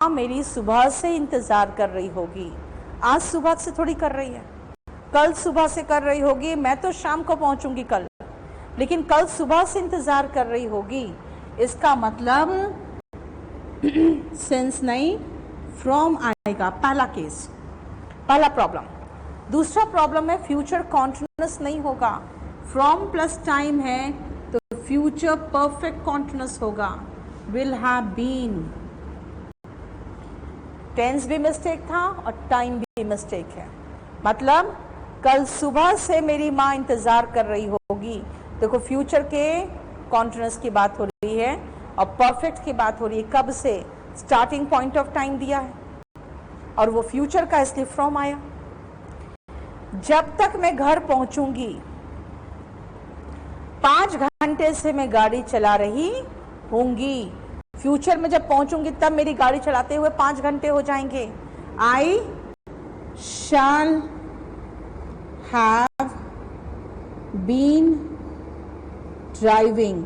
मेरी सुबह से इंतजार कर रही होगी। आज सुबह से थोड़ी कर रही है, कल सुबह से कर रही होगी। मैं तो शाम को पहुंचूंगी कल, लेकिन कल सुबह से इंतजार कर रही होगी। इसका मतलब सिंस नहीं, फ्रॉम आएगा। पहला केस, पहला प्रॉब्लम। दूसरा प्रॉब्लम है फ्यूचर कॉन्टिन्यूअस नहीं होगा। फ्रॉम प्लस टाइम है तो फ्यूचर परफेक्ट कॉन्टिन्यूअस होगा, विल हैव बीन। टेंस भी मिस्टेक था और टाइम भी मिस्टेक है। मतलब कल सुबह से मेरी माँ इंतजार कर रही होगी। देखो फ्यूचर के कॉन्टिन्यूअस की बात हो रही है और परफेक्ट की बात हो रही है। कब से? स्टार्टिंग पॉइंट ऑफ टाइम दिया है और वो फ्यूचर का, इसलिए फ्रॉम आया। जब तक मैं घर पहुंचूंगी, 5 घंटे से मैं गाड़ी चला रही होंगी। फ्यूचर में जब पहुंचूंगी तब मेरी गाड़ी चलाते हुए 5 घंटे हो जाएंगे। I shall have been driving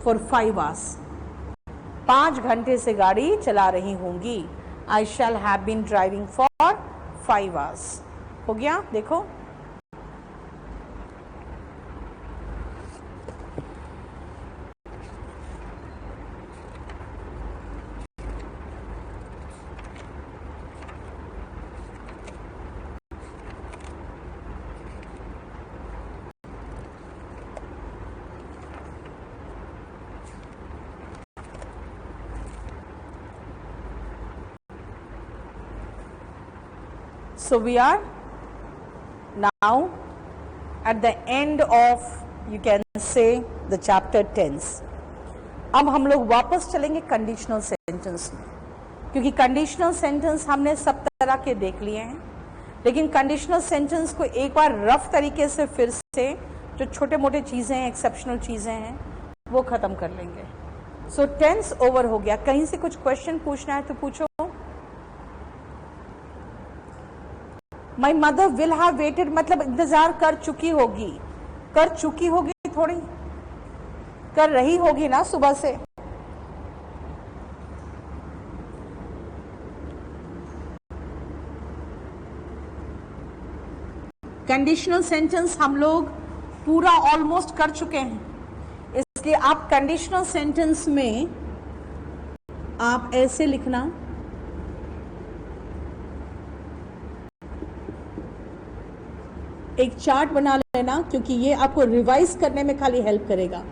for 5 hours. 5 घंटे से गाड़ी चला रही होंगी। I shall have been driving for 5 hours. हो गया? देखो so we are now at the end of, you can say, the chapter tense. अब हम लोग वापस चलेंगे कंडीशनल सेंटेंस में, क्योंकि कंडीशनल सेंटेंस हमने सब तरह के देख लिए हैं। लेकिन कंडीशनल सेंटेंस को एक बार रफ तरीके से फिर से, जो छोटे मोटे चीज़ें हैं, एक्सेप्शनल चीज़ें हैं, वो ख़त्म कर लेंगे। सो टेंस ओवर हो गया। कहीं से कुछ क्वेश्चन पूछना है तो पूछो। My mother will have waited, मतलब इंतजार कर चुकी होगी। कर चुकी होगी थोड़ी, कर रही होगी ना सुबह से। कंडीशनल सेंटेंस हम लोग पूरा ऑलमोस्ट कर चुके हैं, इसलिए आप कंडीशनल सेंटेंस में आप ऐसे लिखना, एक चार्ट बना लेना, क्योंकि ये आपको रिवाइज करने में खाली हेल्प करेगा।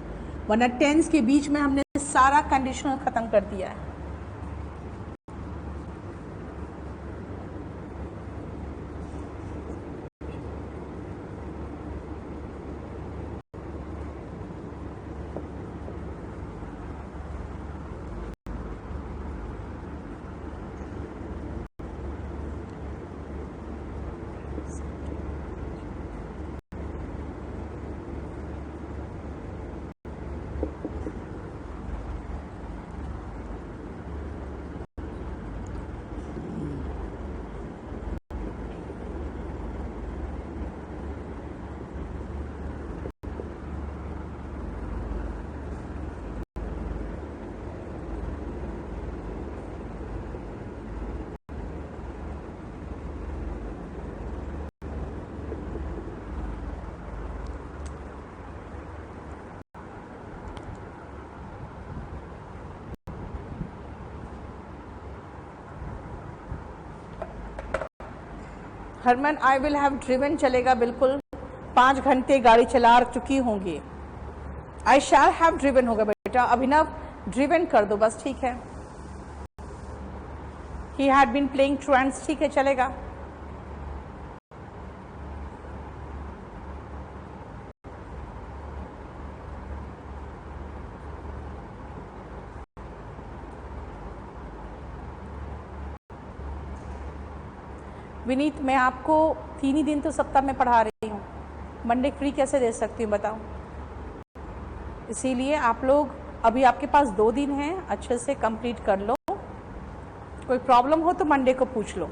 वरना टेंस के बीच में हमने सारा कंडीशनल खत्म कर दिया है। Harman, I will have driven चलेगा बिल्कुल। 5 घंटे गाड़ी चला चुकी होंगी। आई शैल हैव ड्रिवन होगा बेटा। अभिनव, ड्रिवन कर दो बस, ठीक है। ही हैड बीन प्लेइंग ट्रुएंट्स, ठीक है, चलेगा। विनीत, मैं आपको 3 ही दिन तो सप्ताह में पढ़ा रही हूँ, मंडे फ्री कैसे दे सकती हूँ बताओ। इसीलिए आप लोग, अभी आपके पास 2 दिन हैं, अच्छे से कंप्लीट कर लो। कोई प्रॉब्लम हो तो मंडे को पूछ लो।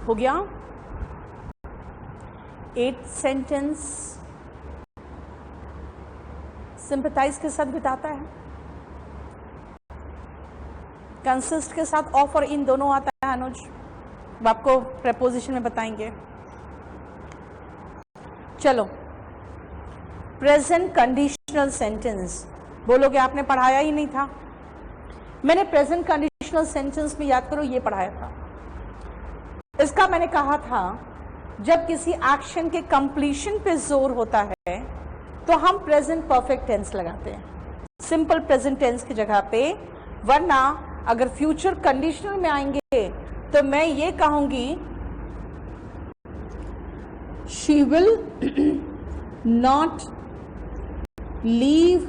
हो गया 8th सेंटेंस सिंपैथाइज के साथ बिताता है, कंसिस्ट के साथ ऑफ और इन दोनों आता है अनुज, वो आपको प्रेपोजिशन में बताएंगे। चलो प्रेजेंट कंडीशनल सेंटेंस बोलोगे आपने पढ़ाया ही नहीं था। मैंने प्रेजेंट कंडीशनल सेंटेंस में याद करो ये पढ़ाया था। इसका मैंने कहा था जब किसी एक्शन के कंप्लीशन पे जोर होता है तो हम प्रेजेंट परफेक्ट टेंस लगाते हैं सिंपल प्रेजेंट टेंस की जगह पे, वरना अगर फ्यूचर कंडीशनल में आएंगे तो मैं ये कहूंगी she will not leave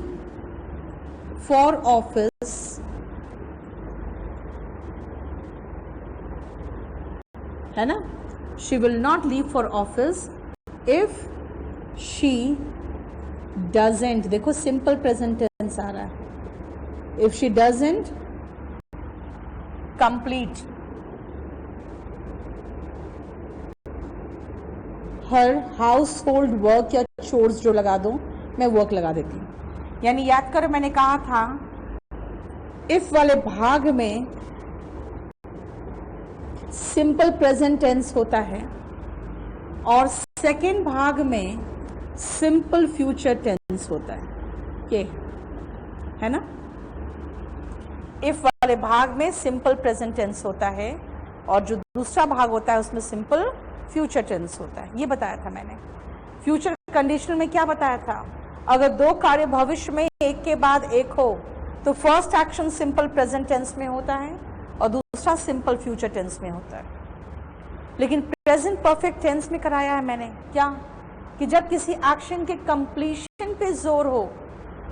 for office है ना, she will not leave for office if she doesn't, देखो सिंपल प्रेजेंट टेंस आ रहा है, if she doesn't complete her house hold work या चोर्स, जो लगा दो मैं वर्क लगा देती हूँ। यानी याद करो मैंने कहा था इफ वाले भाग में सिंपल प्रेजेंट टेंस होता है और सेकेंड भाग में सिंपल फ्यूचर टेंस होता है, ये है ना। इफ वाले भाग में सिंपल प्रेजेंट टेंस होता है और जो दूसरा भाग होता है उसमें सिंपल फ्यूचर टेंस होता है, ये बताया था मैंने। फ्यूचर कंडीशनल में क्या बताया था, अगर दो कार्य भविष्य में एक के बाद एक हो तो first action simple present tense में होता है और दूसरा सिंपल फ्यूचर टेंस में होता है। लेकिन प्रेजेंट परफेक्ट टेंस में कराया है मैंने क्या, कि जब किसी एक्शन के कंप्लीशन पे जोर हो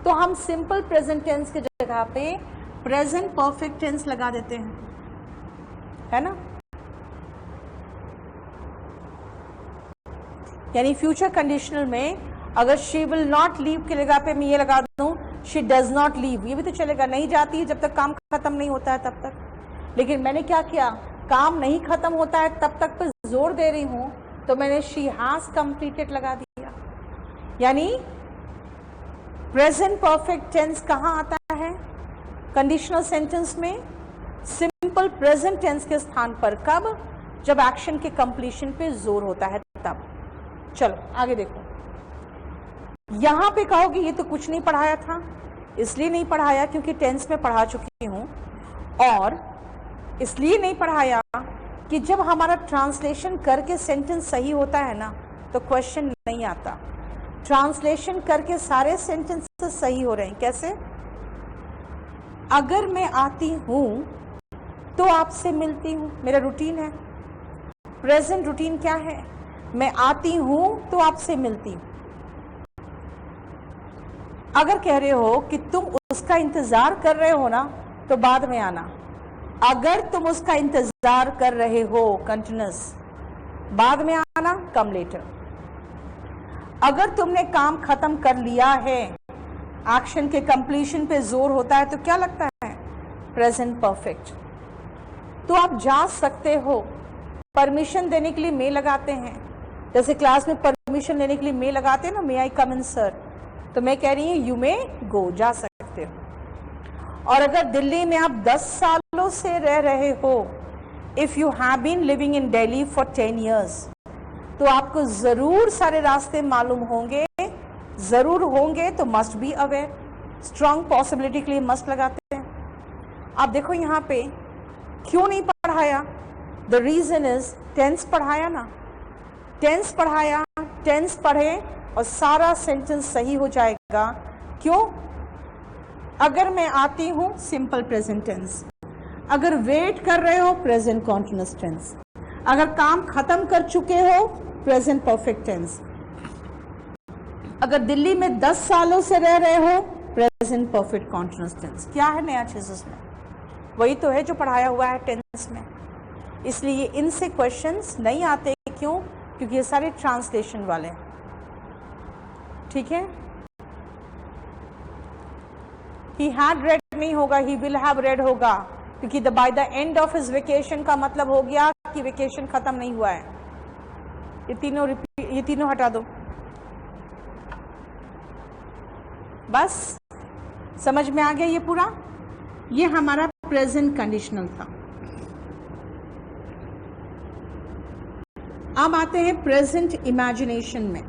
तो हम सिंपल प्रेजेंट टेंस की जगह पे प्रेजेंट परफेक्ट टेंस लगा देते हैं, है ना। यानी फ्यूचर कंडीशनल में अगर शी विल नॉट लीव की जगह पे मैं ये लगा दूं शी डज नॉट लीव, ये भी तो चलेगा, नहीं जाती है जब तक काम खत्म नहीं होता है तब तक। लेकिन मैंने क्या किया, काम नहीं खत्म होता है तब तक पे जोर दे रही हूं तो मैंने शी हैज कंप्लीटेड लगा दिया। यानी प्रेजेंट परफेक्ट टेंस कहां आता है कंडीशनल सेंटेंस में, सिंपल प्रेजेंट टेंस के स्थान पर, कब, जब एक्शन के कंप्लीशन पे जोर होता है तब। चलो आगे देखो, यहां पे कहोगे ये तो कुछ नहीं पढ़ाया था, इसलिए नहीं पढ़ाया क्योंकि टेंस में पढ़ा चुकी हूं, और इसलिए नहीं पढ़ाया कि जब हमारा ट्रांसलेशन करके सेंटेंस सही होता है ना तो क्वेश्चन नहीं आता। ट्रांसलेशन करके सारे सेंटेंसेस सही हो रहे हैं, कैसे, अगर मैं आती हूं तो आपसे मिलती हूं, मेरा रूटीन है, प्रेजेंट रूटीन क्या है, मैं आती हूं तो आपसे मिलती हूं। अगर कह रहे हो कि तुम उसका इंतजार कर रहे हो ना तो बाद में आना, अगर तुम उसका इंतजार कर रहे हो कंटिन्यूस, बाद में आना, कम लेटर। अगर तुमने काम खत्म कर लिया है, एक्शन के कंप्लीशन पे जोर होता है तो क्या लगता है, प्रेजेंट परफेक्ट। तो आप जा सकते हो, परमिशन देने के लिए मे लगाते हैं, जैसे क्लास में परमिशन लेने के लिए मे लगाते हैं ना, मे आई कम इन सर, तो मैं कह रही हूं यू मे गो, जा सकते हो। और अगर दिल्ली में आप 10 सालों से रह रहे हो, if you have been living in Delhi for 10 years, तो आपको जरूर सारे रास्ते मालूम होंगे, जरूर होंगे, तो must be aware, strong possibility के लिए मस्ट लगाते हैं। आप देखो यहाँ पे क्यों नहीं पढ़ाया, द रीजन इज टेंस पढ़ाया ना, टेंस पढ़ाया, टेंस पढ़े और सारा सेंटेंस सही हो जाएगा। क्यों, अगर मैं आती हूं सिंपल प्रेजेंट टेंस, अगर वेट कर रहे हो प्रेजेंट कॉन्टिन्यूअस टेंस, अगर काम खत्म कर चुके हो प्रेजेंट परफेक्ट टेंस, अगर दिल्ली में 10 सालों से रह रहे हो प्रेजेंट परफेक्ट कॉन्टिन्यूअस टेंस। क्या है नया चीज उसमें, वही तो है जो पढ़ाया हुआ है टेंस में। इसलिए इनसे क्वेश्चंस नहीं आते, क्यों, क्योंकि ये सारे ट्रांसलेशन वाले हैं, ठीक है। he had read नहीं होगा, he will have read होगा, क्योंकि by the end of his vacation का मतलब हो गया कि वेकेशन खत्म नहीं हुआ है। ये तीनों हटा दो, बस समझ में आ गया ये पूरा। ये हमारा प्रेजेंट कंडीशनल था। अब आते हैं प्रेजेंट इमेजिनेशन में।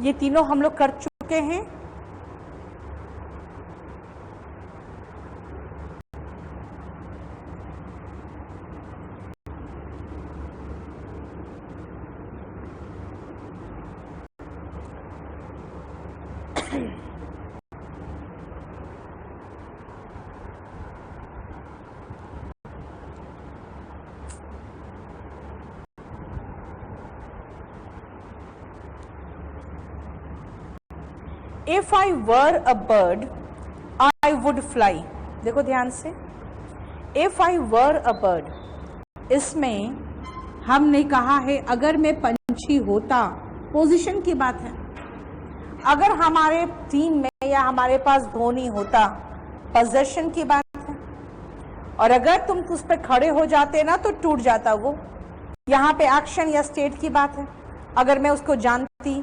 ये तीनों हम लोग कर चुके हैं। If I were a bird, I would fly. देखो ध्यान से, If I were a bird, इसमें हमने कहा है अगर मैं पंछी होता, पोजीशन की बात है। अगर हमारे टीम में या हमारे पास धोनी होता, पोजीशन की बात है। और अगर तुम उस पर खड़े हो जाते ना तो टूट जाता वो। यहाँ पे एक्शन या स्टेट की बात है। अगर मैं उसको जानती,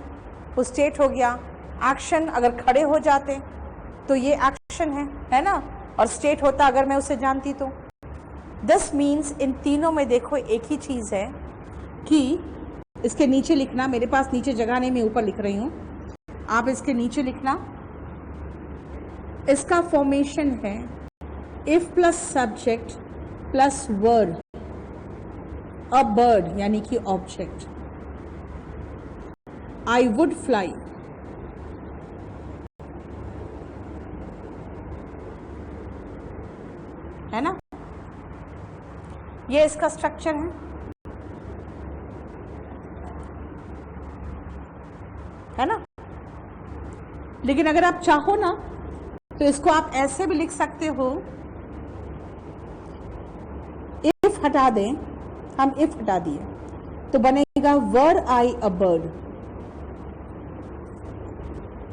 वो स्टेट हो गया। एक्शन अगर खड़े हो जाते तो ये एक्शन है ना, और स्टेट होता अगर मैं उसे जानती तो। दिस मीन्स इन तीनों में देखो एक ही चीज़ है कि इसके नीचे लिखना, मेरे पास नीचे जगह नहीं, मैं ऊपर लिख रही हूँ, आप इसके नीचे लिखना। इसका फॉर्मेशन है if plus subject plus word, a bird यानी कि ऑब्जेक्ट। आई वुड फ्लाई, है ना, ये इसका स्ट्रक्चर है ना। लेकिन अगर आप चाहो ना तो इसको आप ऐसे भी लिख सकते हो, इफ हटा दें, हम इफ हटा दिए तो बनेगा were I a bird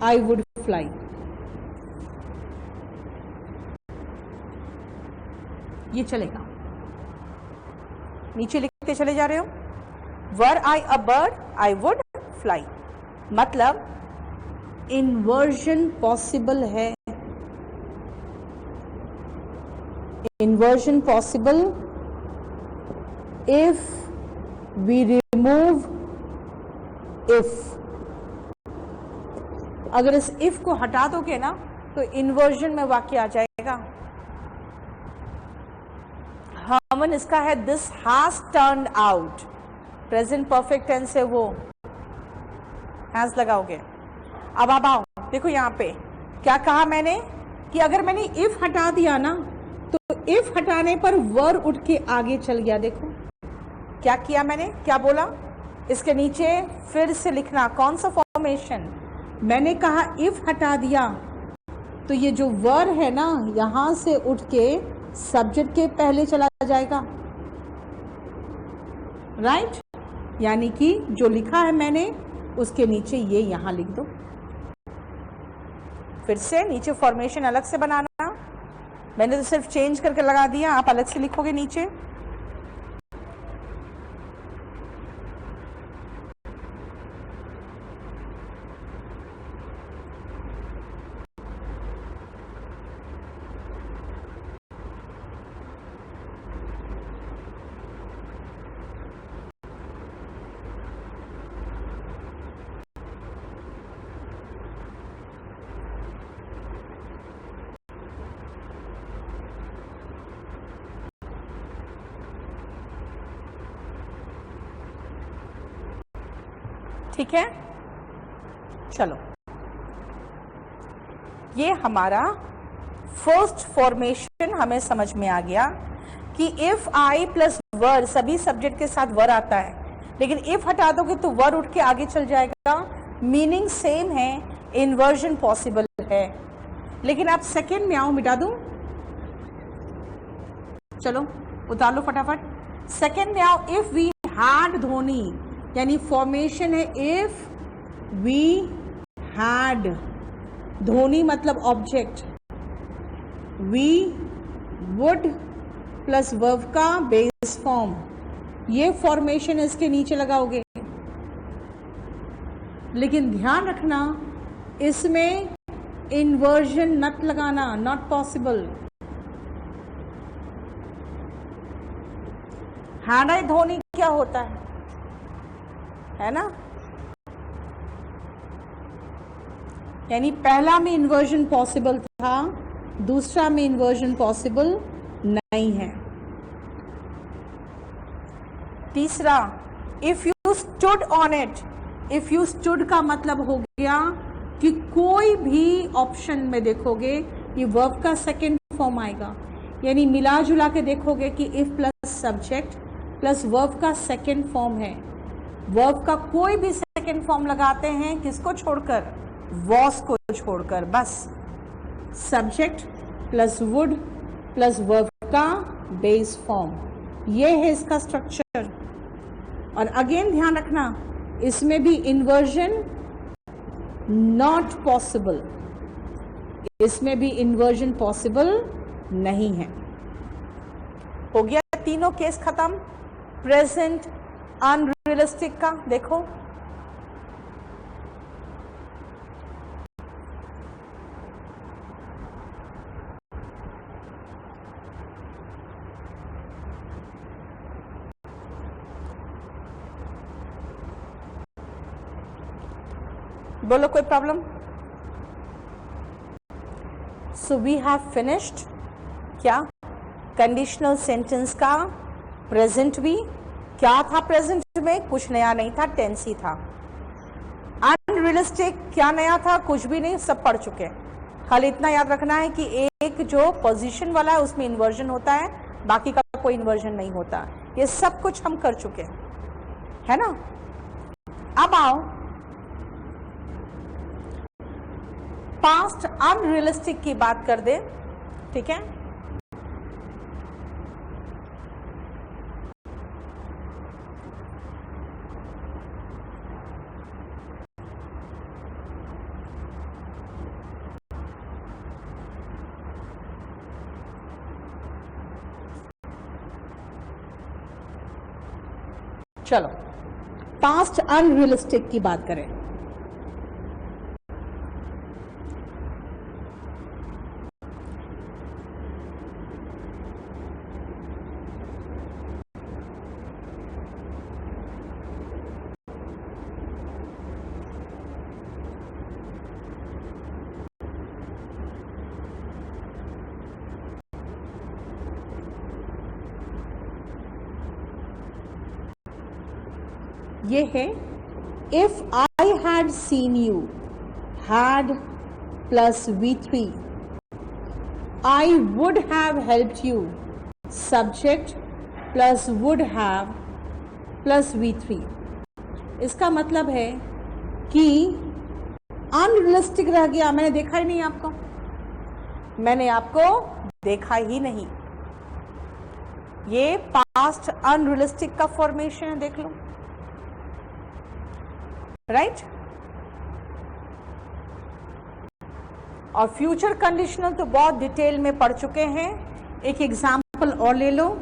I would fly. ये चलेगा, नीचे लिखते चले जा रहे हो, were I a bird I would fly, मतलब इन्वर्जन पॉसिबल है। Inversion possible if we remove if. अगर इस इफ को हटा दोगे ना तो इन्वर्जन में वाक्य आ जाएगा। हमन इसका है this has turned out, present perfect tense है वो, हैज लगाओगे। अब आप आओ, देखो यहाँ पे क्या कहा मैंने कि अगर मैंने इफ हटा दिया ना तो इफ हटाने पर वर उठ के आगे चल गया। देखो क्या किया मैंने, क्या बोला, इसके नीचे फिर से लिखना। कौन सा फॉर्मेशन, मैंने कहा इफ हटा दिया तो ये जो वर है ना, यहां से उठ के सब्जेक्ट के पहले चला जाएगा, राइट? यानी कि जो लिखा है मैंने उसके नीचे ये यहां लिख दो। फिर से नीचे फॉर्मेशन अलग से बनाना, मैंने तो सिर्फ चेंज करके लगा दिया, आप अलग से लिखोगे नीचे। ठीक है, चलो ये हमारा फर्स्ट फॉर्मेशन हमें समझ में आ गया कि इफ आई प्लस वर, सभी सब्जेक्ट के साथ वर आता है, लेकिन इफ हटा दोगे तो वर उठ के आगे चल जाएगा, मीनिंग सेम है, इन्वर्जन पॉसिबल है। लेकिन आप सेकेंड में आओ, मिटा दूं, चलो उतार लो फटाफट। सेकेंड में आओ, इफ वी हैड धोनी, यानी फॉर्मेशन है इफ वी हैड, धोनी मतलब object, we would plus verb का बेस फॉर्म, ये फॉर्मेशन इसके नीचे लगाओगे। लेकिन ध्यान रखना इसमें इन्वर्जन नट लगाना, not possible. Had I Dhoni क्या होता है ना? यानी पहला में इन्वर्जन पॉसिबल था, दूसरा में इन्वर्जन पॉसिबल नहीं है। तीसरा, if you stood on it, if you stood का मतलब हो गया कि कोई भी ऑप्शन में देखोगे ये वर्ब का सेकेंड फॉर्म आएगा, यानी मिला जुला के देखोगे कि if plus subject plus verb का सेकेंड फॉर्म है। वर्ब का कोई भी सेकेंड फॉर्म लगाते हैं, किसको छोड़कर? वॉस को छोड़कर, बस subject plus would plus verb का बेस फॉर्म, ये है इसका स्ट्रक्चर। और अगेन ध्यान रखना इसमें भी इन्वर्जन नॉट पॉसिबल, इसमें भी इन्वर्जन पॉसिबल नहीं है। हो गया तीनों केस खत्म। प्रेजेंट अनरियलिस्टिक का देखो, बोलो कोई problem? So we have finished क्या कंडीशनल सेंटेंस का प्रेजेंट भी। क्या था प्रेजेंट में? कुछ नया नहीं था, टेंस ही था। अनरियलिस्टिक क्या नया था? कुछ भी नहीं, सब पढ़ चुके हैं। खाली इतना याद रखना है कि एक जो पोजीशन वाला है उसमें इन्वर्जन होता है, बाकी का कोई इन्वर्जन नहीं होता। ये सब कुछ हम कर चुके हैं, है ना? अब आओ पास्ट अनरियलिस्टिक की बात कर दे, ठीक है? चलो पास्ट अनरियलिस्टिक की बात करें। ये है if I had seen you, had plus V3, I would have helped you, subject plus would have plus V3। इसका मतलब है कि अनरियलिस्टिक रह गया, मैंने देखा ही नहीं आपको, मैंने आपको देखा ही नहीं। ये पास्ट अनरियलिस्टिक का फॉर्मेशन है, देख लो, राइट। और फ्यूचर कंडीशनल तो बहुत डिटेल में पढ़ चुके हैं। एक एग्जाम्पल और ले लो।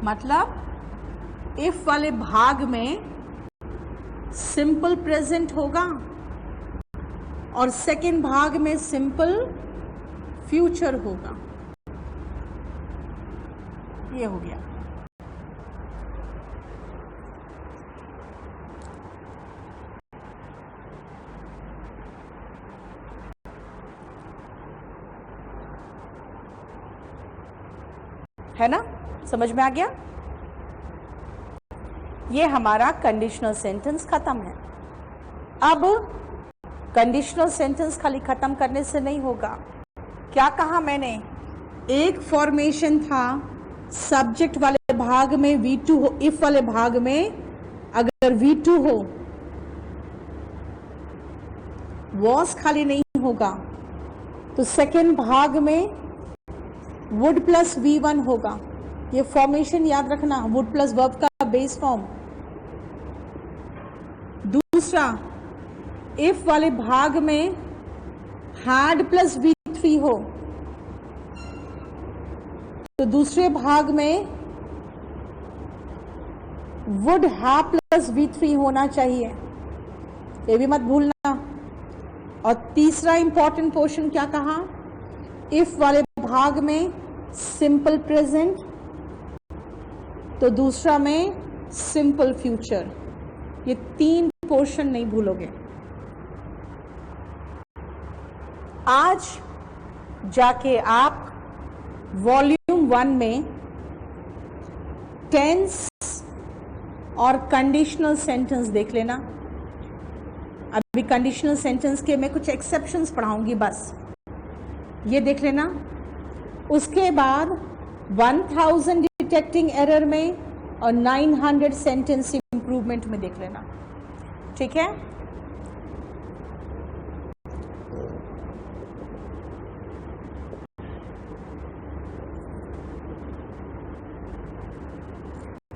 मतलब इफ वाले भाग में सिंपल प्रेजेंट होगा और सेकेंड भाग में सिंपल फ्यूचर होगा। ये हो गया। है ना, समझ में आ गया। ये हमारा कंडीशनल सेंटेंस खत्म है। अब कंडीशनल सेंटेंस खाली खत्म करने से नहीं होगा। क्या कहा मैंने? एक फॉर्मेशन था सब्जेक्ट वाले भाग में V2 हो, इफ वाले भाग में अगर V2 हो, वॉस खाली नहीं होगा तो सेकेंड भाग में वुड प्लस V1 होगा। ये फॉर्मेशन याद रखना, वुड प्लस वर्ब का बेस फॉर्म। दूसरा, इफ वाले भाग में हैड प्लस V3 हो तो दूसरे भाग में वुड हैव प्लस V3 होना चाहिए, ये भी मत भूलना। और तीसरा इंपॉर्टेंट पोर्शन क्या कहा? इफ वाले भाग में सिंपल प्रेजेंट तो दूसरा में सिंपल फ्यूचर। ये तीन पोर्शन नहीं भूलोगे। आज जाके आप वॉल्यूम 1 में टेंस और कंडीशनल सेंटेंस देख लेना। अभी कंडीशनल सेंटेंस के मैं कुछ एक्सेप्शंस पढ़ाऊंगी, बस ये देख लेना। उसके बाद 1000 डिटेक्टिंग एरर में और 900 सेंटेंस इंप्रूवमेंट में देख लेना, ठीक है।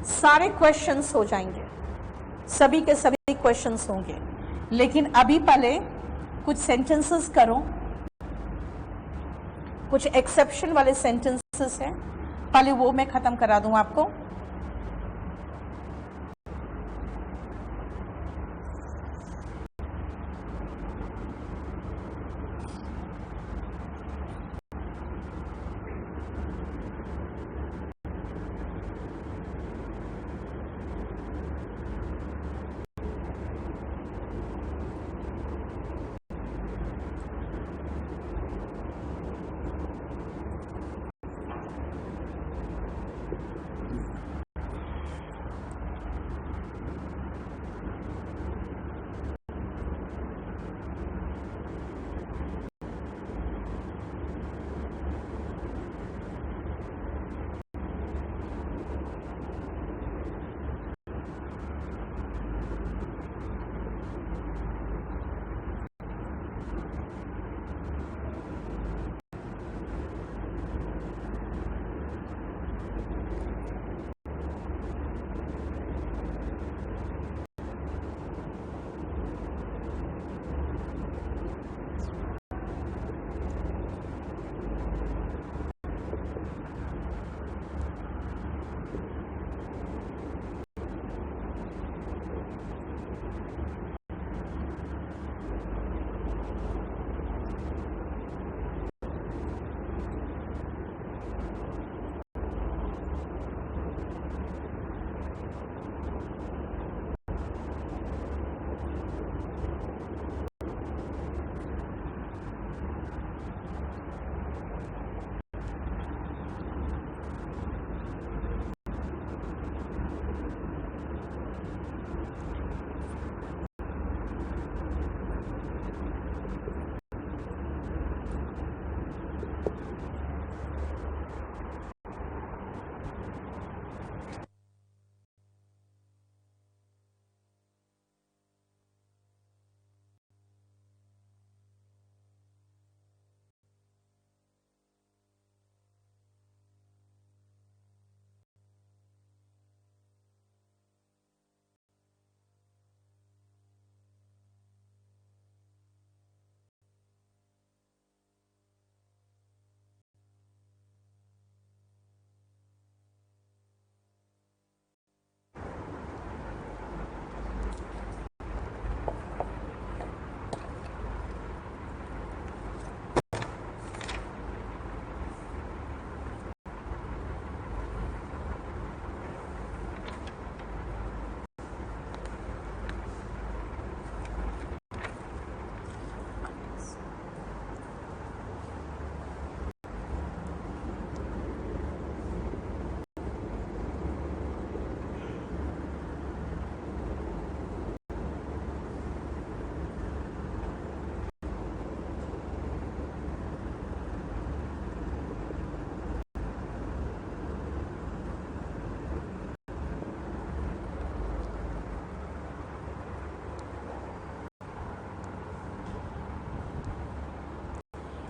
सारे क्वेश्चंस हो जाएंगे, सभी के सभी क्वेश्चंस होंगे, लेकिन अभी पहले कुछ सेंटेंसेस करो। कुछ एक्सेप्शन वाले सेंटेंसेस हैं, पहले वो मैं खत्म करा दूं आपको।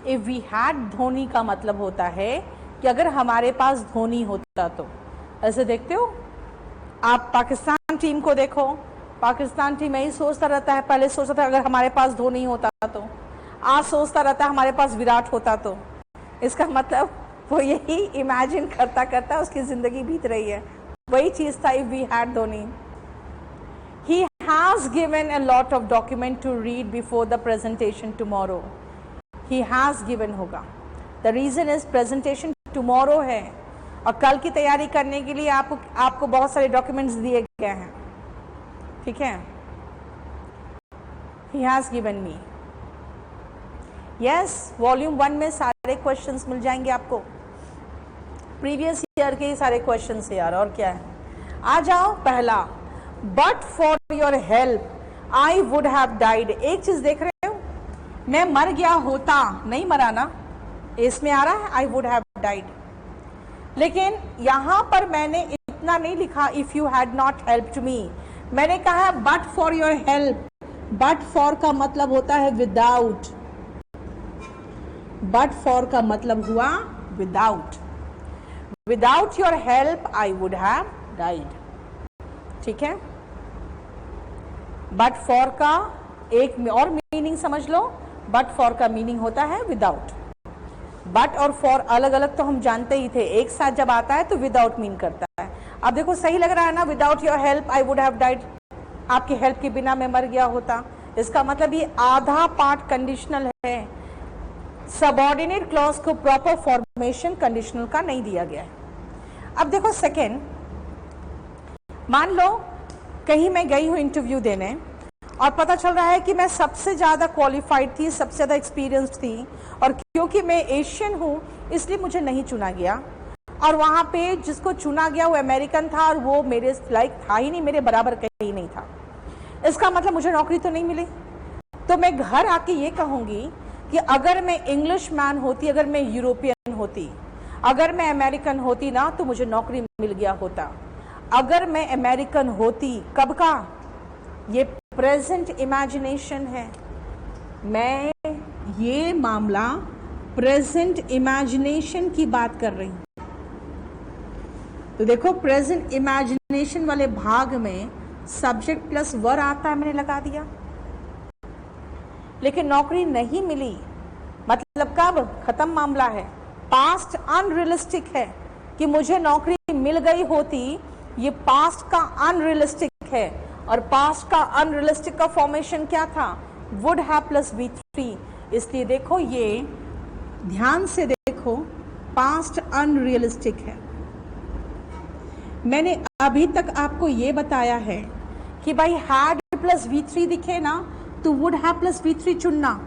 इफ वी हैड धोनी का मतलब होता है कि अगर हमारे पास धोनी होता तो। ऐसे देखते हो आप पाकिस्तान टीम को देखो, पाकिस्तान टीम यही सोचता रहता है, पहले सोचता था अगर हमारे पास धोनी होता तो, आज सोचता रहता है हमारे पास विराट होता तो। इसका मतलब वो यही इमेजिन करता करता उसकी जिंदगी बीत रही है। वही चीज था if we had Dhoni. He has given a lot of document to read before the presentation tomorrow. He has given होगा। The reason is presentation tomorrow है और कल की तैयारी करने के लिए आपको बहुत सारे डॉक्यूमेंट्स दिए गए हैं, ठीक है। He has given me. Yes, volume 1 में सारे क्वेश्चंस मिल जाएंगे आपको, प्रीवियस ईयर के ही सारे क्वेश्चंस है यार, और क्या है। आ जाओ पहला, but for your help I would have died. एक चीज देख रहे हो, मैं मर गया होता, नहीं मरा ना, इसमें आ रहा है आई वुड हैव डाइड। लेकिन यहां पर मैंने इतना नहीं लिखा if you had not helped me, मैंने कहा but for your help. But for का मतलब होता है विदाउट, बट फॉर का मतलब हुआ without. Without your help I would have died, ठीक है। बट फॉर का एक और मीनिंग समझ लो, बट फॉर का मीनिंग होता है विदाउट। बट और फॉर अलग अलग तो हम जानते ही थे, एक साथ जब आता है तो विदाउट मीन करता है। अब देखो सही लग रहा है ना, without your help I would have died, आपकी हेल्प के बिना मैं मर गया होता। इसका मतलब ये आधा पार्ट कंडीशनल है, सबऑर्डिनेट क्लॉज को प्रॉपर फॉर्मेशन कंडीशनल का नहीं दिया गया है। अब देखो सेकेंड, मान लो कहीं मैं गई हूं इंटरव्यू देने और पता चल रहा है कि मैं सबसे ज्यादा क्वालिफाइड थी, सबसे ज्यादा एक्सपीरियंस्ड थी, और क्योंकि मैं एशियन हूं इसलिए मुझे नहीं चुना गया, और वहां पे जिसको चुना गया वो अमेरिकन था और वो मेरे लाइक था ही नहीं, मेरे बराबर कहीं नहीं था। इसका मतलब मुझे नौकरी तो नहीं मिली। तो मैं घर आके ये कहूंगी कि अगर मैं इंग्लिश मैन होती, अगर मैं यूरोपियन होती, अगर मैं अमेरिकन होती ना तो मुझे नौकरी मिल गया होता। अगर मैं अमेरिकन होती, कब का, ये प्रेजेंट इमेजिनेशन है, मैं ये मामला प्रेजेंट इमेजिनेशन की बात कर रही हूं। तो देखो प्रेजेंट इमेजिनेशन वाले भाग में सब्जेक्ट प्लस वर आता है, मैंने लगा दिया। लेकिन नौकरी नहीं मिली, मतलब कब, खत्म मामला है। पास्ट अनरियलिस्टिक है कि मुझे नौकरी मिल गई होती, ये पास्ट का अनरियलिस्टिक है, और पास्ट का अनरियलिस्टिक का फॉर्मेशन क्या था, वुड हैव प्लस V3। इसलिए देखो ये ध्यान से देखो, पास्ट अनरियलिस्टिक है। मैंने अभी तक आपको ये बताया है कि भाई हैड प्लस V3 दिखे ना तो वुड हैव प्लस V3 चुनना,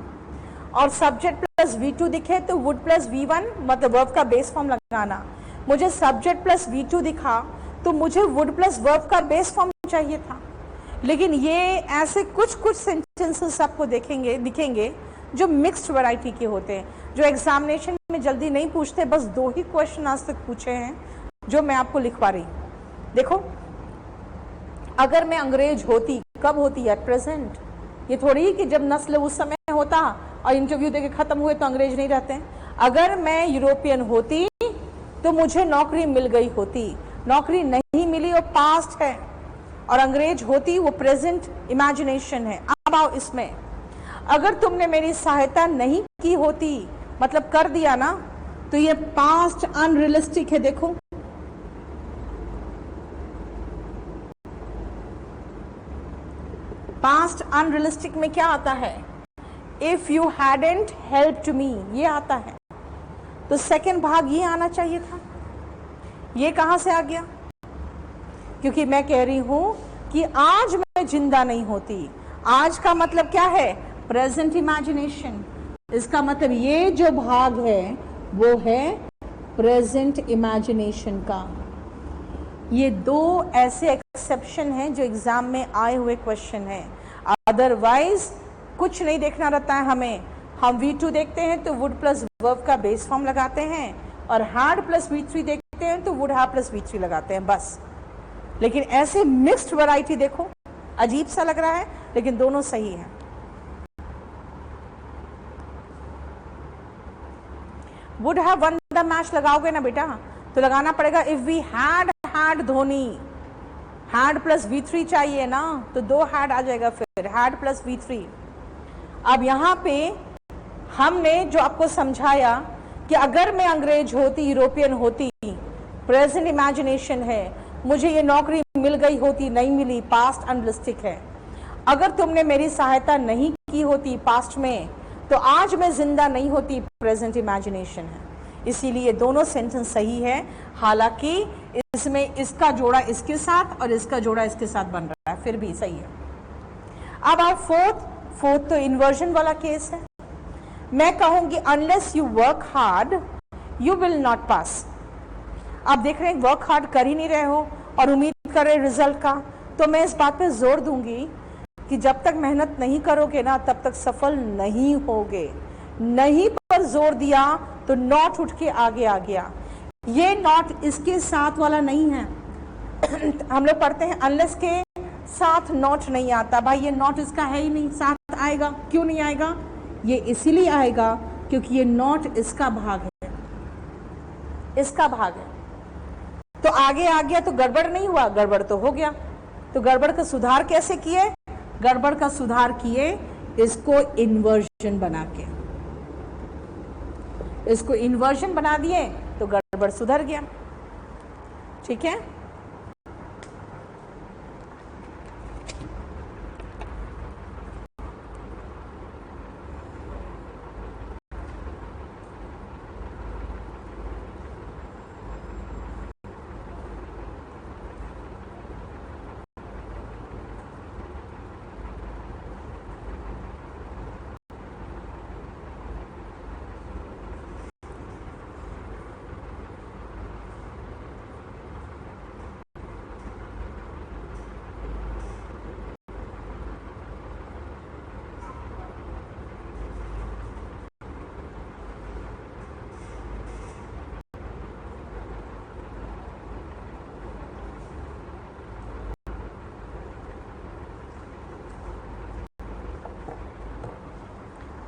और सब्जेक्ट प्लस V2 दिखे तो वुड प्लस V1 मतलब वर्ब का बेस फॉर्म लगाना। मुझे सब्जेक्ट प्लस V2 दिखा तो मुझे वुड प्लस वर्ब का बेस फॉर्म चाहिए था। लेकिन ये ऐसे कुछ कुछ सेंटेंसेस आपको दिखेंगे जो मिक्स्ड वैरायटी के होते हैं, जो एग्जामिनेशन में जल्दी नहीं पूछते। बस 2 ही क्वेश्चन आज तक पूछे हैं जो मैं आपको लिखवा रही हूं। देखो, अगर मैं अंग्रेज होती, कब होती है, प्रेजेंट। ये थोड़ी कि जब नस्ल उस समय होता और इंटरव्यू देके खत्म हुए तो अंग्रेज नहीं रहते। अगर मैं यूरोपियन होती तो मुझे नौकरी मिल गई होती, नौकरी नहीं मिली वो पास्ट है, और अंग्रेज होती वो प्रेजेंट इमेजिनेशन है। अब आओ इसमें, अगर तुमने मेरी सहायता नहीं की होती, मतलब कर दिया ना, तो ये पास्ट अनरियलिस्टिक है। देखो पास्ट अनरियलिस्टिक में क्या आता है, if you hadn't helped me, ये आता है। तो सेकंड भाग ये आना चाहिए था। ये कहां से आ गया, क्योंकि मैं कह रही हूं कि आज मैं जिंदा नहीं होती। आज का मतलब क्या है, प्रेजेंट इमेजिनेशन। इसका मतलब ये जो भाग है वो है प्रेजेंट इमेजिनेशन का। ये 2 ऐसे एक्सेप्शन हैं जो एग्जाम में आए हुए क्वेश्चन हैं, अदरवाइज कुछ नहीं देखना रहता है हमें। हम V2 देखते हैं तो वुड प्लस वर्ब का बेस फॉर्म लगाते हैं, और हैड प्लस V3 देखते हैं तो वुड हैव प्लस V3 लगाते हैं, बस। लेकिन ऐसे मिक्स्ड वैरायटी देखो, अजीब सा लग रहा है लेकिन दोनों सही है। Would have won the match लगाओगे ना बेटा, तो लगाना पड़ेगा if we had Dhoni, had plus V3 चाहिए ना, तो 2 हैड आ जाएगा, फिर हैड प्लस V3। अब यहाँ पे हमने जो आपको समझाया कि अगर मैं अंग्रेज होती, यूरोपियन होती, प्रेजेंट इमेजिनेशन है, मुझे ये नौकरी मिल गई होती, नहीं मिली, पास्ट अनरिस्टिक है। अगर तुमने मेरी सहायता नहीं की होती पास्ट में, तो आज मैं जिंदा नहीं होती, प्रेजेंट इमेजिनेशन है। इसीलिए दोनों सेंटेंस सही है, हालांकि इसमें इसका जोड़ा इसके साथ और इसका जोड़ा इसके साथ बन रहा है, फिर भी सही है। अब आप फोर्थ तो इन्वर्जन वाला केस है। मैं कहूंगी unless you work hard you will not pass. आप देख रहे हैं वर्क हार्ड कर ही नहीं रहे हो और उम्मीद कर रहे रिजल्ट का, तो मैं इस बात पे जोर दूंगी कि जब तक मेहनत नहीं करोगे ना तब तक सफल नहीं होगे। नहीं पर जोर दिया तो नॉट उठ के आगे आ गया। ये नॉट इसके साथ वाला नहीं है। हम लोग पढ़ते हैं अनलेस के साथ नॉट नहीं आता। भाई ये नॉट इसका है ही नहीं, साथ आएगा क्यों नहीं आएगा? ये इसीलिए आएगा क्योंकि ये नॉट इसका भाग है, इसका भाग है। तो आगे आ गया तो गड़बड़ नहीं हुआ, गड़बड़ तो हो गया। तो गड़बड़ का सुधार कैसे किए? गड़बड़ का सुधार किए इसको इन्वर्जन बना के, इसको इन्वर्जन बना दिए तो गड़बड़ सुधर गया। ठीक है,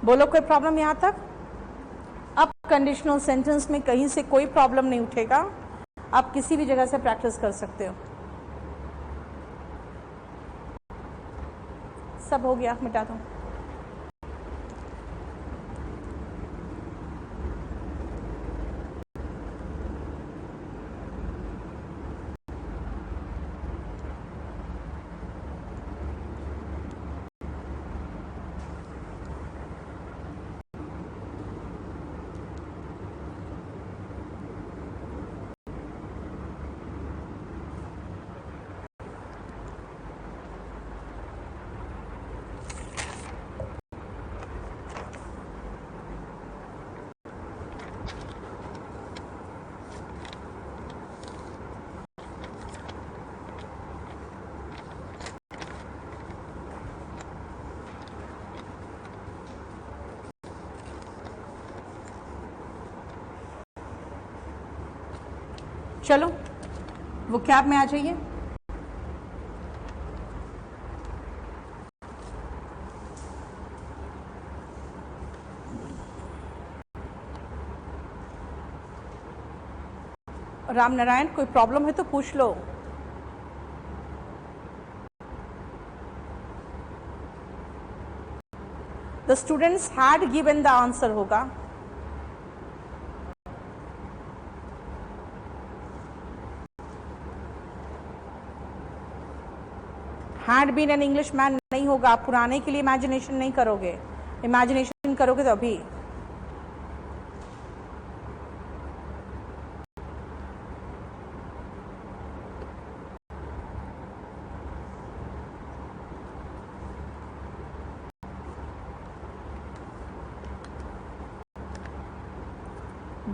बोलो कोई प्रॉब्लम यहां तक? अब कंडीशनल सेंटेंस में कहीं से कोई प्रॉब्लम नहीं उठेगा, आप किसी भी जगह से प्रैक्टिस कर सकते हो। सब हो गया, मिटा दो। चलो वो कैब में आ जाइए। राम नारायण, कोई प्रॉब्लम है तो पूछ लो। The students had given the answer होगा। Had been an English man नहीं होगा। आप पुराने के लिए इमेजिनेशन नहीं करोगे, इमेजिनेशन करोगे तो अभी।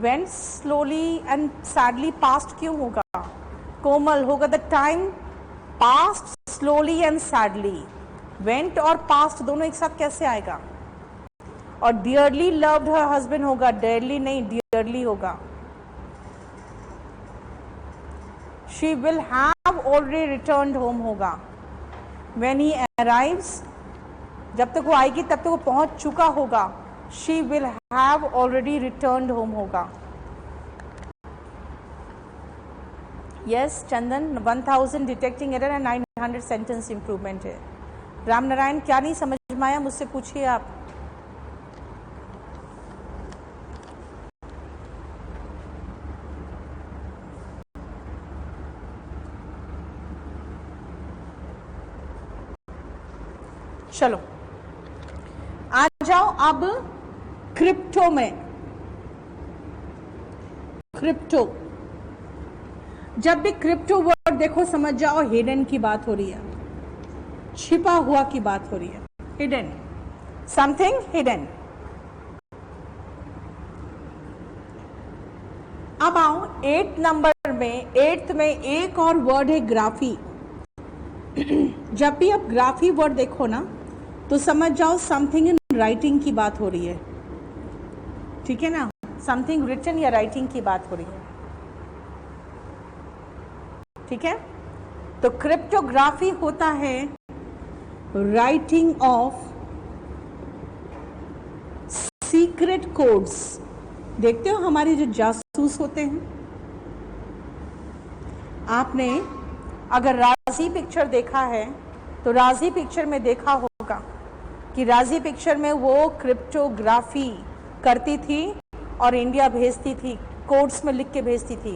Went slowly and sadly past क्यों होगा? कोमल होगा। The time past slowly and sadly. Went और पास्ट दोनों एक साथ कैसे आएगा? और डियरली लव्ड हर हस्बैंड होगा, डेयरली नहीं, डियरली होगा। She will have already returned home होगा। व्हेन ही अराइव्स, जब तक वो आएगी तब तक वो पहुंच चुका होगा। She will have already returned home होगा। Yes Chandan, 1000 detecting error and 900 sentence improvement है। राम नारायण, क्या नहीं समझ में आया मुझसे पूछिए आप। चलो आ जाओ अब क्रिप्टो में। क्रिप्टो, जब भी क्रिप्टो वर्ड देखो समझ जाओ हिडन की बात हो रही है, छिपा हुआ की बात हो रही है। Hidden, something hidden. अब आओ 8 नंबर में, 8th में एक और वर्ड है ग्राफी। जब भी आप ग्राफी वर्ड देखो ना तो समझ जाओ समथिंग इन राइटिंग की बात हो रही है, ठीक है ना, समथिंग रिटन या राइटिंग की बात हो रही है, ठीक है। तो क्रिप्टोग्राफी होता है राइटिंग ऑफ सीक्रेट कोड्स। देखते हो हमारे जो जासूस होते हैं, आपने अगर राजी पिक्चर देखा है तो राजी पिक्चर में देखा होगा कि राजी पिक्चर में वो क्रिप्टोग्राफी करती थी और इंडिया भेजती थी, कोड्स में लिख के भेजती थी।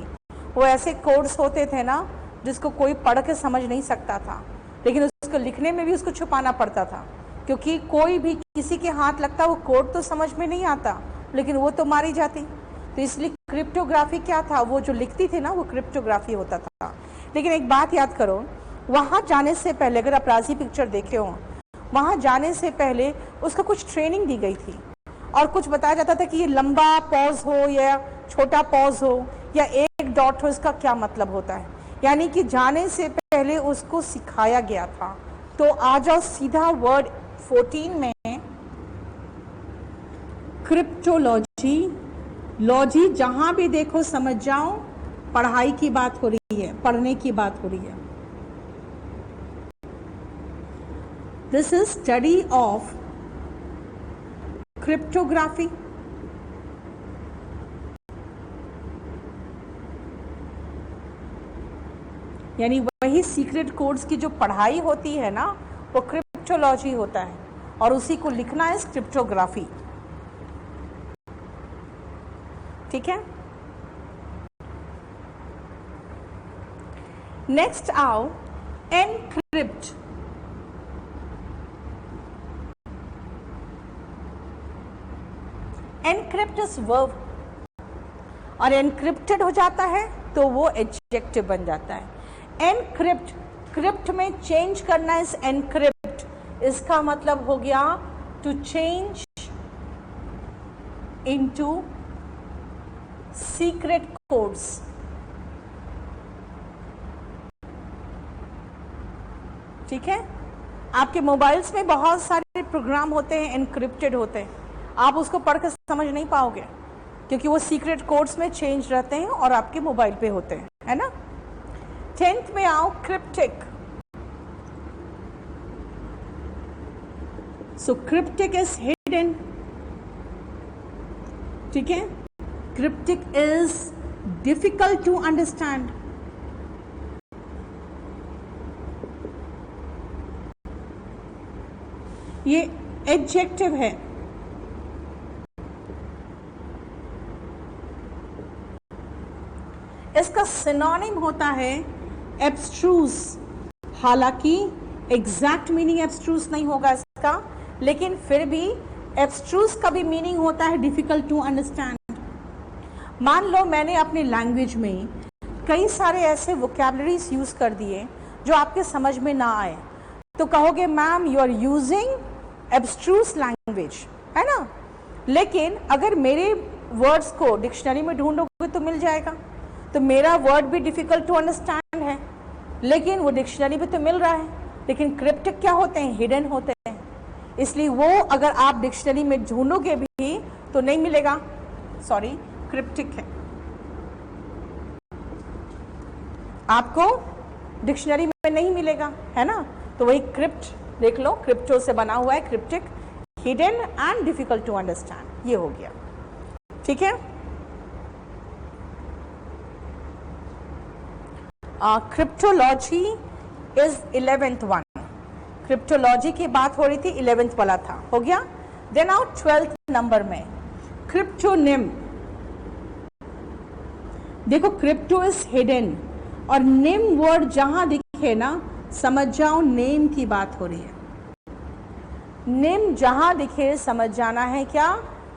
वो ऐसे कोड्स होते थे ना जिसको कोई पढ़ के समझ नहीं सकता था, लेकिन उसको लिखने में भी उसको छुपाना पड़ता था, क्योंकि कोई भी किसी के हाथ लगता वो कोड तो समझ में नहीं आता, लेकिन वो तो मारी जाती। तो इसलिए क्रिप्टोग्राफी क्या था, वो जो लिखती थी ना वो क्रिप्टोग्राफी होता था। लेकिन एक बात याद करो, वहाँ जाने से पहले, अगर आप राजी पिक्चर देखे हो, वहाँ जाने से पहले उसका कुछ ट्रेनिंग दी गई थी और कुछ बताया जाता था कि ये लंबा पॉज हो या छोटा पॉज हो या एक डॉट हो, इसका क्या मतलब होता है। यानी कि जाने से पहले उसको सिखाया गया था। तो आ जाओ सीधा वर्ड 14 में, क्रिप्टोलॉजी। लॉजी जहां भी देखो समझ जाओ पढ़ाई की बात हो रही है, पढ़ने की बात हो रही है। This is study of cryptography. यानी वही सीक्रेट कोड्स की जो पढ़ाई होती है ना वो क्रिप्टोलॉजी होता है, और उसी को लिखना है क्रिप्टोग्राफी, ठीक है। नेक्स्ट आओ एनक्रिप्ट। एनक्रिप्ट इज वर्ब और एनक्रिप्टेड हो जाता है तो वो एडजेक्टिव बन जाता है। एनक्रिप्ट, क्रिप्ट में चेंज करना इज एनक्रिप्ट, इसका मतलब हो गया to change into secret codes. ठीक है, आपके मोबाइल्स में बहुत सारे प्रोग्राम होते हैं एनक्रिप्टेड होते हैं, आप उसको पढ़कर समझ नहीं पाओगे क्योंकि वो सीक्रेट कोड्स में चेंज रहते हैं और आपके मोबाइल पे होते हैं, है ना। 10th में आओ cryptic. So cryptic is hidden, ठीक है। Cryptic is difficult to understand. ये एडजेक्टिव है। इसका सिनोनिम होता है एब्स्ट्रूस। हालांकि एग्जैक्ट मीनिंग एब्स्ट्रूस नहीं होगा इसका, लेकिन फिर भी एब्स्ट्रूस का भी मीनिंग होता है डिफिकल्ट टू अंडरस्टैंड। मान लो मैंने अपनी लैंग्वेज में कई सारे ऐसे वोकैबुलरीज यूज कर दिए जो आपके समझ में ना आए, तो कहोगे ma'am you are using abstruse language, है ना। लेकिन अगर मेरे वर्ड्स को डिक्शनरी में ढूंढोगे तो मिल जाएगा। तो मेरा वर्ड भी डिफिकल्ट टू अंडरस्टैंड है, लेकिन वो डिक्शनरी में तो मिल रहा है। लेकिन क्रिप्टिक क्या होते हैं, हिडन होते हैं, इसलिए वो अगर आप डिक्शनरी में ढूंढोगे भी तो नहीं मिलेगा, सॉरी क्रिप्टिक है, आपको डिक्शनरी में नहीं मिलेगा, है ना। तो वही क्रिप्ट देख लो, क्रिप्टो से बना हुआ है cryptic, hidden and difficult to understand, ये हो गया। ठीक है, cryptology is 11th one. Cryptology की बात हो रही थी, 11th वाला था, हो गया। देन आओ 12th नंबर में क्रिप्टोनिम। देखो क्रिप्टो इज हिडन और निम वर्ड जहां दिखे ना समझ जाओ नेम की बात हो रही है। नेम जहां दिखे समझ जाना है क्या,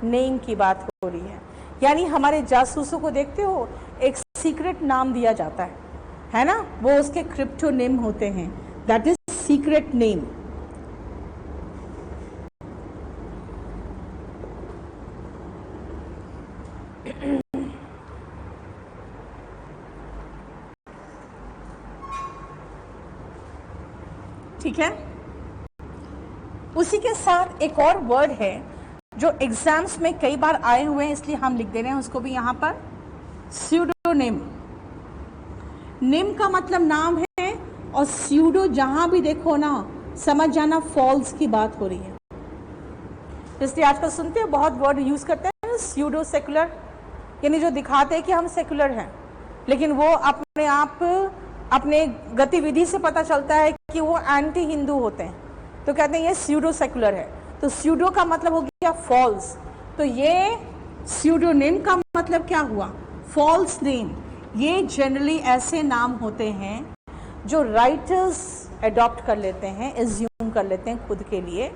नेम की बात हो रही है। यानी हमारे जासूसों को देखते हो एक सीक्रेट नाम दिया जाता है ना, वो उसके क्रिप्टोनिम होते हैं, दैट इज सीक्रेट नेम। ठीक है, उसी के साथ एक और वर्ड है जो एग्जाम्स में कई बार आए हुए हैं, इसलिए हम लिख दे रहे हैं उसको भी यहां पर, स्यूडोनिम। निम का मतलब नाम है और स्यूडो जहां भी देखो ना समझ जाना फॉल्स की बात हो रही है। इसलिए आजकल सुनते हैं बहुत वर्ड यूज करते हैं स्यूडो सेकुलर, यानी जो दिखाते हैं कि हम सेकुलर हैं, लेकिन वो अपने आप अपने गतिविधि से पता चलता है कि वो एंटी हिंदू होते हैं, तो कहते हैं ये स्यूडो सेकुलर है। तो स्यूडो का मतलब हो गया फॉल्स, तो ये स्यूडोनिम का मतलब क्या हुआ, फॉल्स नेम। ये जनरली ऐसे नाम होते हैं जो राइटर्स अडॉप्ट कर लेते हैं, एज्यूम कर लेते हैं खुद के लिए,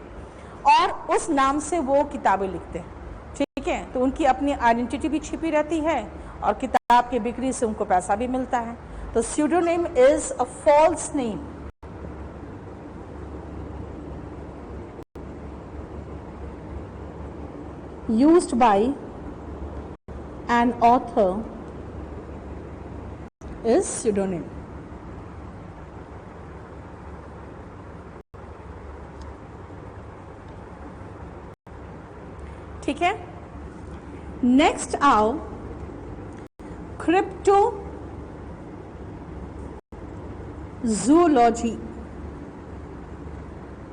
और उस नाम से वो किताबें लिखते हैं। ठीक है, तो उनकी अपनी आइडेंटिटी भी छिपी रहती है और किताब की बिक्री से उनको पैसा भी मिलता है। तो pseudonym is a false name. Used by an author is pseudonym. ठीक है, नेक्स्ट आओ क्रिप्टोजूलॉजी।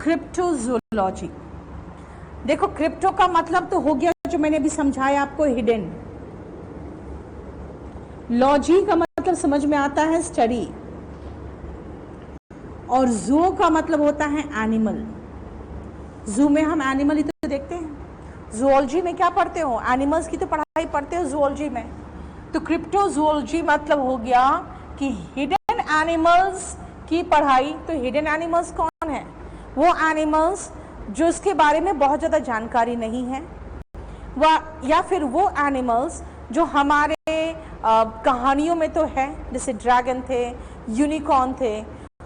क्रिप्टोजूलॉजी, देखो क्रिप्टो का मतलब तो हो गया जो मैंने अभी समझाया आपको, हिडन। लॉजी का मतलब समझ में आता है स्टडी, और जू का मतलब होता है एनिमल। जू में हम एनिमल ही तो देखते हैं, जूलॉजी में क्या पढ़ते हो, एनिमल्स की तो पढ़ाई पढ़ते हो जूलॉजी में। तो क्रिप्टोजूलॉजी मतलब हो गया कि हिडन एनिमल्स की पढ़ाई। तो हिडन एनिमल्स कौन है, वो एनिमल्स जो इसके बारे में बहुत ज़्यादा जानकारी नहीं है, या फिर वो एनिमल्स जो हमारे कहानियों में तो है, जैसे ड्रैगन थे, यूनिकॉर्न थे,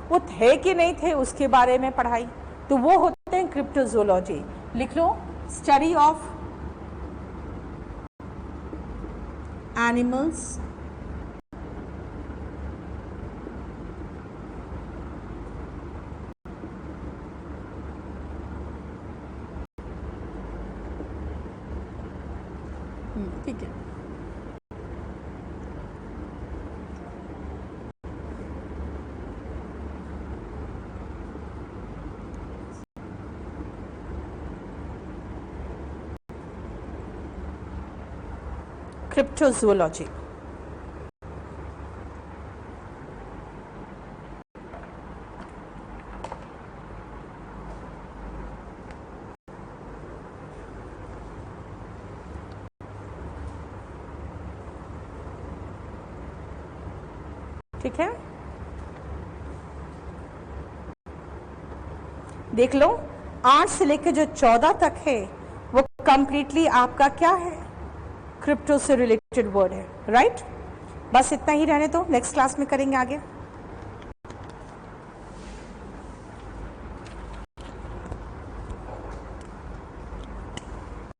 वो थे कि नहीं थे उसके बारे में पढ़ाई, तो वो होते हैं क्रिप्टोजूलॉजी। लिख लो, स्टडी ऑफ एनिमल्स ठीक है। क्रिप्टोजूलॉजी, ठीक है। देख लो 8 से लेकर जो 14 तक है वो कंप्लीटली आपका क्या है, क्रिप्टो से रिलेटेड वर्ड है, राइट। बस इतना ही रहने दो, नेक्स्ट क्लास में करेंगे आगे।